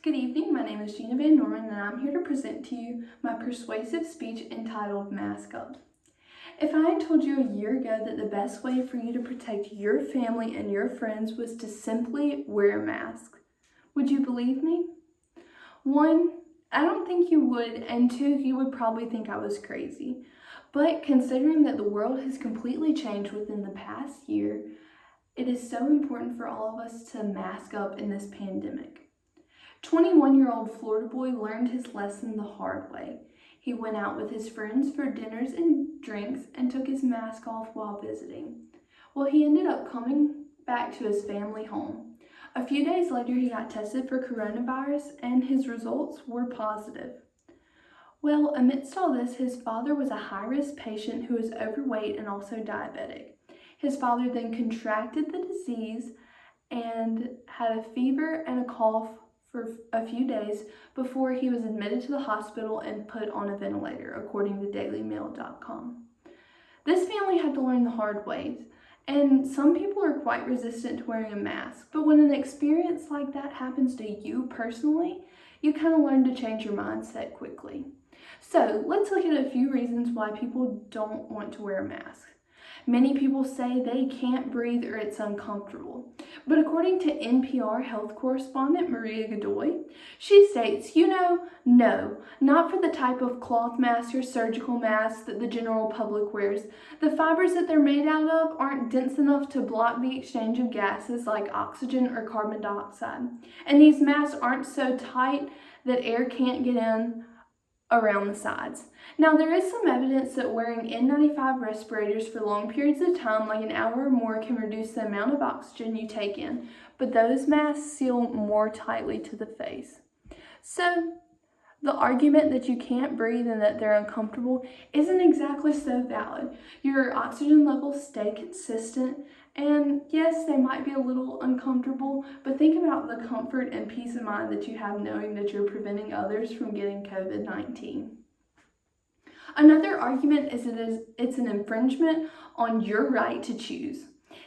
Good evening, my name is Gina Van Norman and I'm here to present to you my persuasive speech entitled Mask Up. If I had told you a year ago that the best way for you to protect your family and your friends was to simply wear a mask, would you believe me? One, I don't think you would, and two, you would probably think I was crazy. But considering that the world has completely changed within the past year, it is so important for all of us to mask up in this pandemic. 21-year-old Florida boy learned his lesson the hard way. He went out with his friends for dinners and drinks and took his mask off while visiting. Well, he ended up coming back to his family home. A few days later, he got tested for coronavirus and his results were positive. Well, amidst all this, his father was a high-risk patient who was overweight and also diabetic. His father then contracted the disease and had a fever and a cough for a few days before he was admitted to the hospital and put on a ventilator, according to dailymail.com. This family had to learn the hard ways, and some people are quite resistant to wearing a mask, but when an experience like that happens to you personally, you kind of learn to change your mindset quickly. So let's look at a few reasons why people don't want to wear a mask. Many people say they can't breathe or it's uncomfortable. But according to NPR health correspondent Maria Godoy, she states, no, not for the type of cloth mask or surgical mask that the general public wears. The fibers that they're made out of aren't dense enough to block the exchange of gases like oxygen or carbon dioxide. And these masks aren't so tight that air can't get in around the sides. Now, there is some evidence that wearing N95 respirators for long periods of time, like an hour or more, can reduce the amount of oxygen you take in, but those masks seal more tightly to the face. So, the argument that you can't breathe and that they're uncomfortable isn't exactly so valid. Your oxygen levels stay consistent, and yes, they might be a little uncomfortable, but think about the comfort and peace of mind that you have knowing that you're preventing others from getting COVID-19. Another argument is it's an infringement on your right to choose.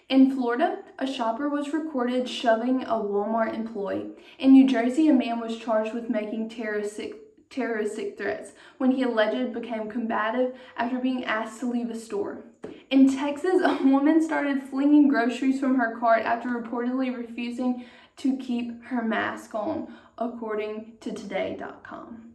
In Florida, a shopper was recorded shoving a Walmart employee. In New Jersey, a man was charged with making terroristic threats when he allegedly became combative after being asked to leave a store. In Texas, a woman started flinging groceries from her cart after reportedly refusing to keep her mask on, according to today.com.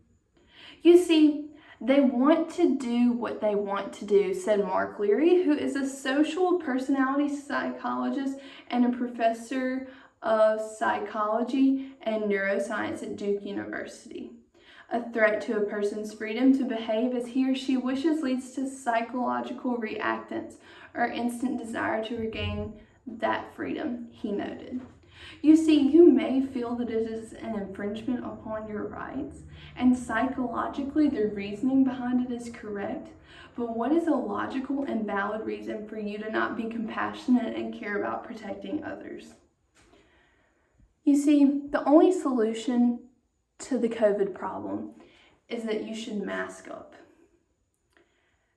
You see, they want to do what they want to do, said Mark Leary, who is a social personality psychologist and a professor of psychology and neuroscience at Duke University. A threat to a person's freedom to behave as he or she wishes leads to psychological reactance or instant desire to regain that freedom, he noted. You see, you may feel that it is an infringement upon your rights, and psychologically the reasoning behind it is correct, but what is a logical and valid reason for you to not be compassionate and care about protecting others? You see, the only solution to the COVID problem is that you should mask up.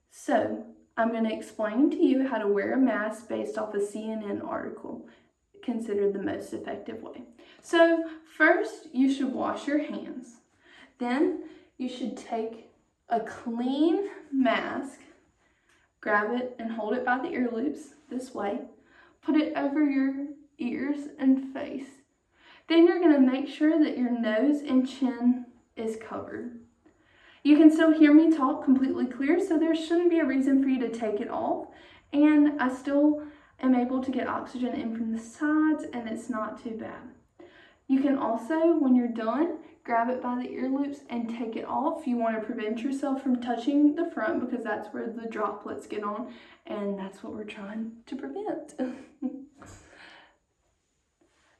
So, I'm going to explain to you how to wear a mask based off a CNN article considered the most effective way. So, first you should wash your hands. Then you should take a clean mask, grab it and hold it by the ear loops this way, put it over your ears and face. Then you're going to make sure that your nose and chin is covered. You can still hear me talk completely clear, so there shouldn't be a reason for you to take it off. And I still am able to get oxygen in from the sides, and it's not too bad. You can also, when you're done, grab it by the ear loops and take it off. You want to prevent yourself from touching the front because that's where the droplets get on, and that's what we're trying to prevent.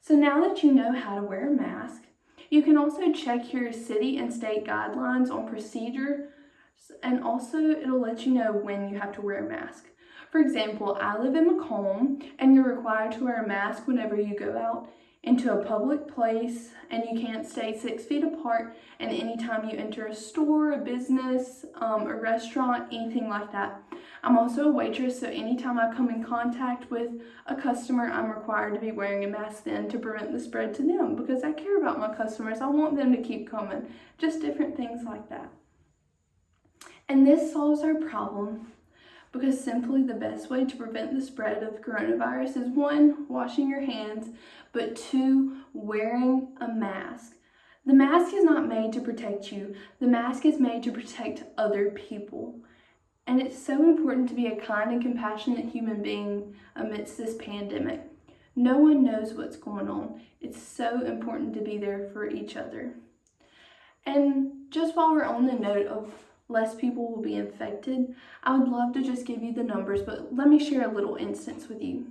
So now that you know how to wear a mask, you can also check your city and state guidelines on procedure, and also it'll let you know when you have to wear a mask. For example, I live in Macomb, and you're required to wear a mask whenever you go out into a public place, and you can't stay 6 feet apart. And anytime you enter a store, a business, a restaurant, anything like that. I'm also a waitress, so anytime I come in contact with a customer, I'm required to be wearing a mask then to prevent the spread to them, because I care about my customers. I want them to keep coming. Just different things like that. And this solves our problem, because simply the best way to prevent the spread of coronavirus is 1, washing your hands, but 2, wearing a mask. The mask is not made to protect you. The mask is made to protect other people. And it's so important to be a kind and compassionate human being amidst this pandemic. No one knows what's going on. It's so important to be there for each other. And just while we're on the note of less people will be infected, I would love to just give you the numbers, but let me share a little instance with you.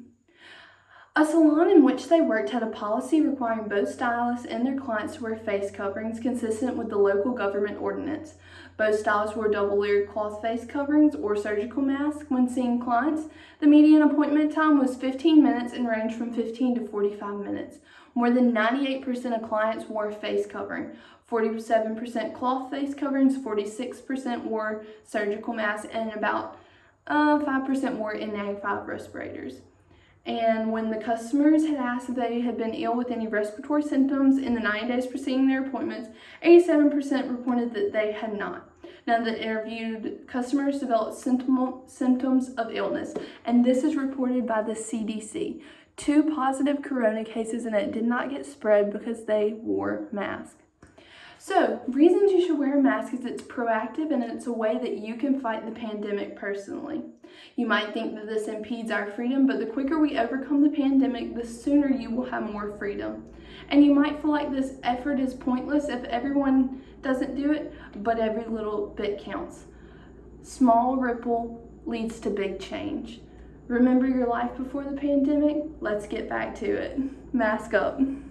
A salon in which they worked had a policy requiring both stylists and their clients to wear face coverings consistent with the local government ordinance. Both stylists wore double-layered cloth face coverings or surgical masks when seeing clients. The median appointment time was 15 minutes and ranged from 15 to 45 minutes. More than 98% of clients wore a face covering. 47% cloth face coverings, 46% wore surgical masks, and about 5% wore N95 respirators. And when the customers had asked if they had been ill with any respiratory symptoms in the 90 days preceding their appointments, 87% reported that they had not. Now, the interviewed customers developed symptoms of illness, and this is reported by the CDC. 2 positive corona cases, and it did not get spread because they wore masks. So, reasons you should wear a mask is it's proactive and it's a way that you can fight the pandemic personally. You might think that this impedes our freedom, but the quicker we overcome the pandemic, the sooner you will have more freedom. And you might feel like this effort is pointless if everyone doesn't do it, but every little bit counts. Small ripple leads to big change. Remember your life before the pandemic? Let's get back to it. Mask up.